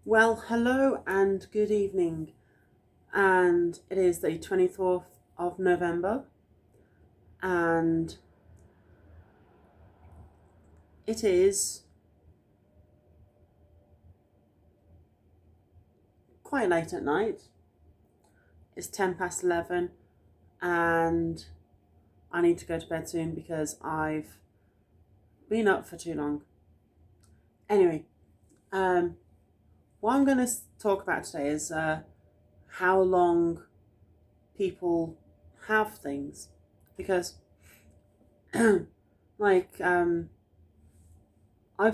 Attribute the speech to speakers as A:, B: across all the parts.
A: Well, hello and good evening. And it is the 24th of November, and it is quite late at night. It's 10 past 11, and I need to go to bed soon because I've been up for too long. Anyway, um, what I'm going to talk about today is how long people have things. Because, like, I've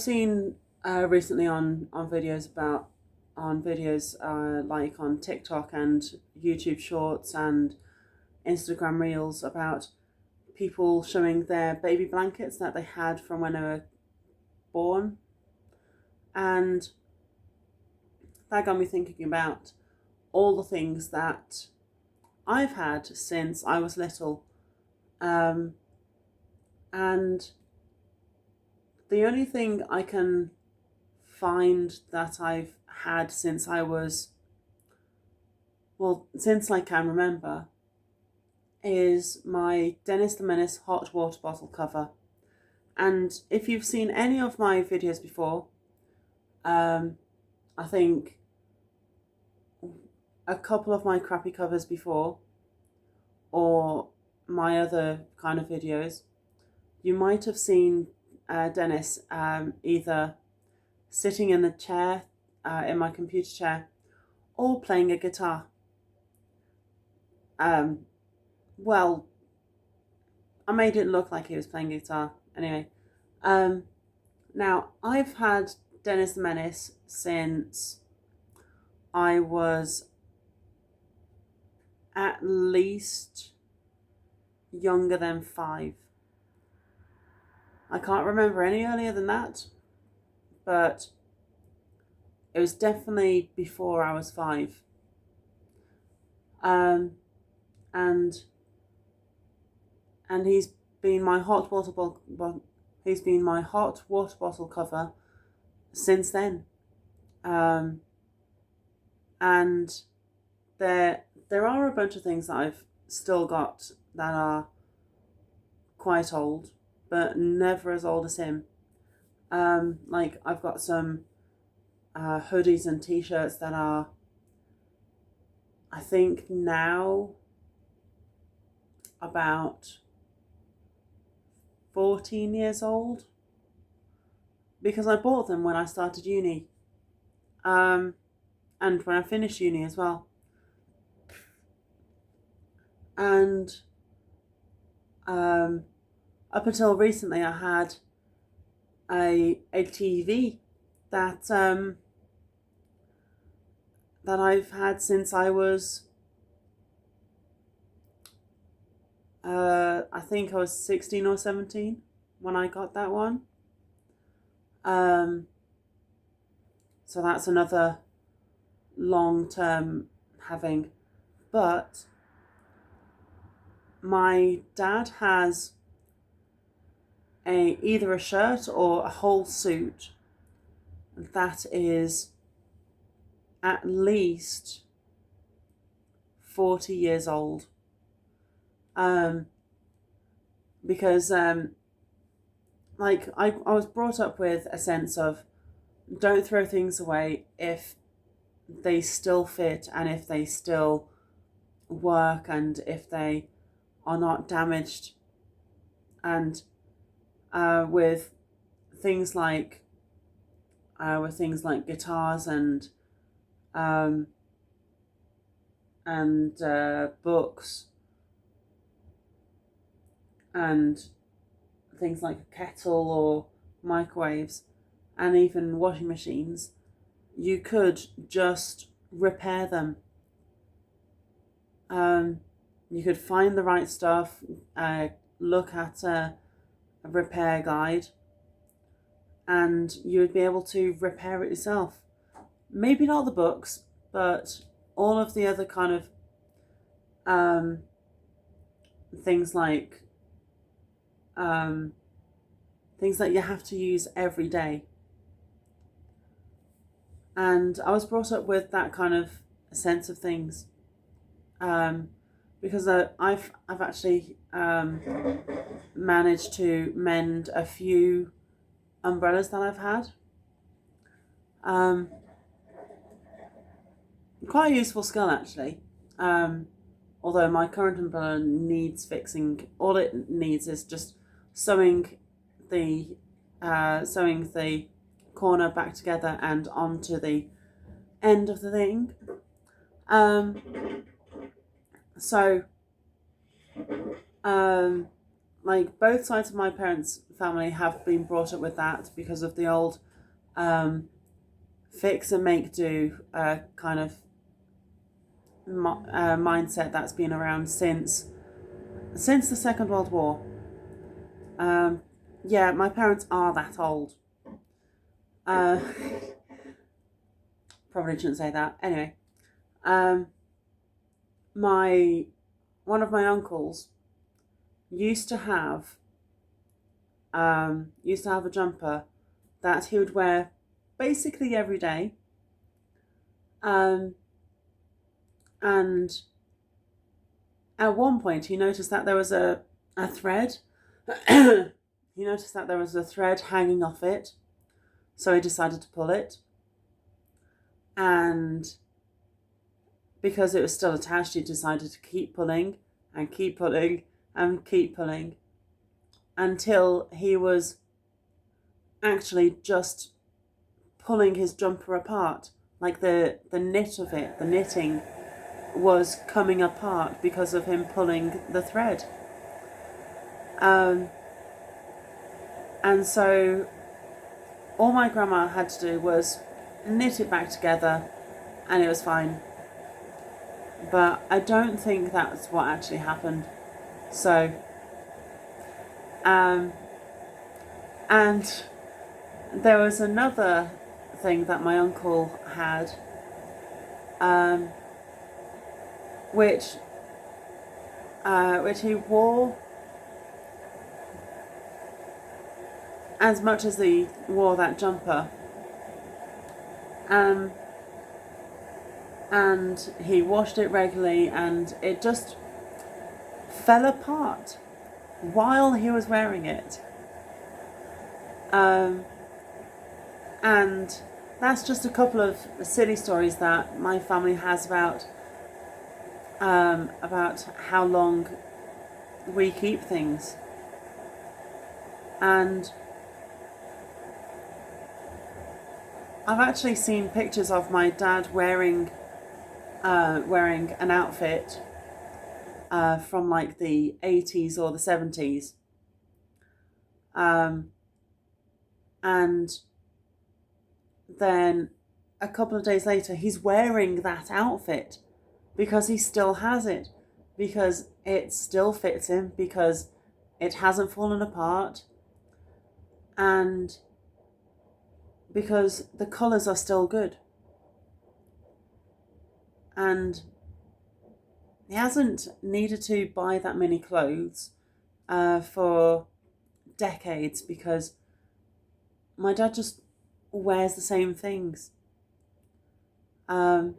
A: seen recently on videos like on TikTok and YouTube Shorts and Instagram Reels about people showing their baby blankets that they had from when they were born, and that got me thinking about all the things that I've had since I was little, um, and the only thing I can find that I've had since I can remember, is my Dennis the Menace hot water bottle cover. And if you've seen any of my videos before, I think a couple of my crappy covers before, or my other kind of videos, you might have seen Dennis either sitting in the chair, in my computer chair, or playing a guitar. Um, well, I made it look like he was playing guitar. Anyway, um, now I've had Dennis the Menace since I was at least younger than 5. I can't remember any earlier than that, but it was definitely before I was 5. Um, and and he's been my hot water bottle. He's been my hot water bottle cover since then. Um, and there are a bunch of things that I've still got that are quite old, but never as old as him. Like I've got some hoodies and t-shirts that are, I think now, about 14 years old, because I bought them when I started uni, and when I finished uni as well. And up until recently, I had a TV that that I've had since I was, I think I was 16 or 17 when I got that one. Um, so that's another long term having. But my dad has either a shirt or a whole suit that is at least 40 years old. Um, because I was brought up with a sense of, don't throw things away if they still fit and if they still work and if they are not damaged. And with things like guitars um, and books and things like a kettle or microwaves and even washing machines, you could just repair them. Um, you could find the right stuff, look at a repair guide, and you would be able to repair it yourself. Maybe not the books, but all of the other kind of um, things like um, things that you have to use every day. And I was brought up with that kind of sense of things, because I've actually managed to mend a few umbrellas that I've had. Um, Quite a useful skill, actually. Although my current umbrella needs fixing. All it needs is just sewing the sewing the corner back together and onto the end of the thing. Um, so, um, like both sides of my parents' family have been brought up with that because of the old um, fix and make do kind of mindset that's been around since the Second World War. Um, yeah, my parents are that old. Uh, Probably shouldn't say that. Anyway, um, my one of my uncles used to have a jumper that he would wear basically every day. Um, and at one point, he noticed that there was a thread. He noticed that there was a thread hanging off it, so he decided to pull it. And because it was still attached, he decided to keep pulling and keep pulling and keep pulling until he was actually just pulling his jumper apart. Like the knit of it, the knitting was coming apart because of him pulling the thread. And so all my grandma had to do was knit it back together and it was fine. But I don't think that's what actually happened. So, and there was another thing that my uncle had, which he wore as much as he wore that jumper. And he washed it regularly, and it just fell apart while he was wearing it. And that's just a couple of silly stories that my family has about how long we keep things. And I've actually seen pictures of my dad wearing an outfit from like the 80s or the 70s. And then a couple of days later, he's wearing that outfit because he still has it, because it still fits him, because it hasn't fallen apart, and because the colours are still good. And he hasn't needed to buy that many clothes for decades, because my dad just wears the same things. And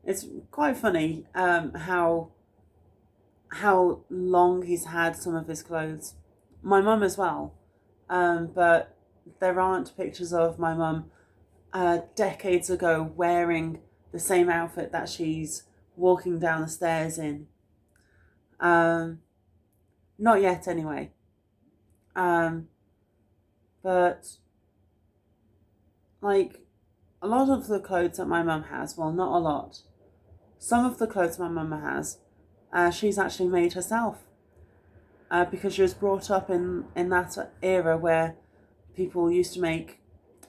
A: it's quite funny how long he's had some of his clothes. My mum as well, but there aren't pictures of my mum decades ago wearing the same outfit that she's walking down the stairs in. Not yet, anyway. But like a lot of the clothes that my mum has, well, not a lot. Some of the clothes my mum has, she's actually made herself, because she was brought up in that era where people used to make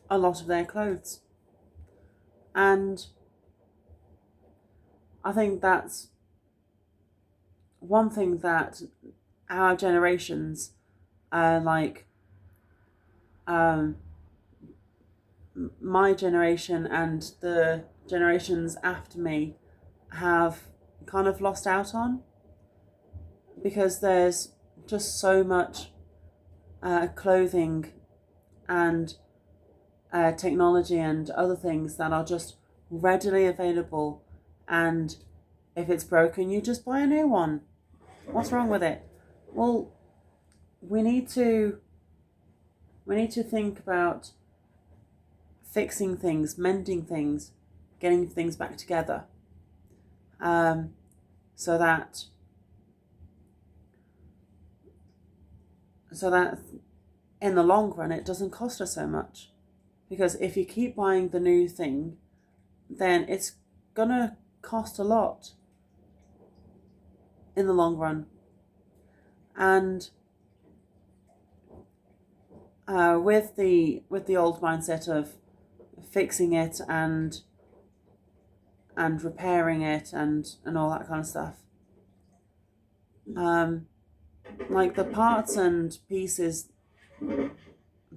A: a lot of their clothes. And I think that's one thing that our generations, like my generation and the generations after me, have kind of lost out on, because there's just so much clothing and technology and other things that are just readily available, and if it's broken, you just buy a new one. What's wrong with it? Well, we need to think about fixing things, mending things, getting things back together, um, so that in the long run it doesn't cost us so much. Because if you keep buying the new thing, then it's gonna cost a lot in the long run. And with the old mindset of fixing it and repairing it and all that kind of stuff, like the parts and pieces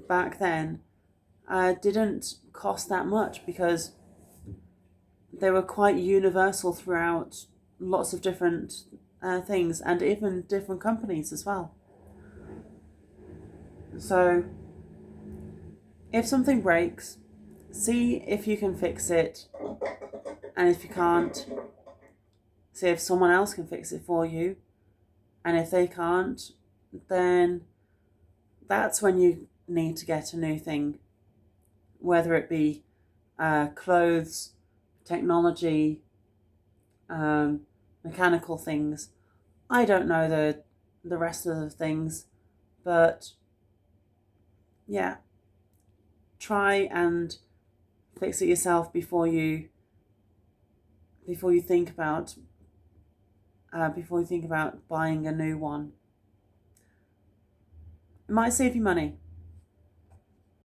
A: back then didn't cost that much, because they were quite universal throughout lots of different things, and even different companies as well. So if something breaks, see if you can fix it, and if you can't, see if someone else can fix it for you, and if they can't, then that's when you need to get a new thing, whether it be clothes, technology, mechanical things. I don't know the rest of the things, but yeah, try and fix it yourself before you think about buying a new one. It might save you money.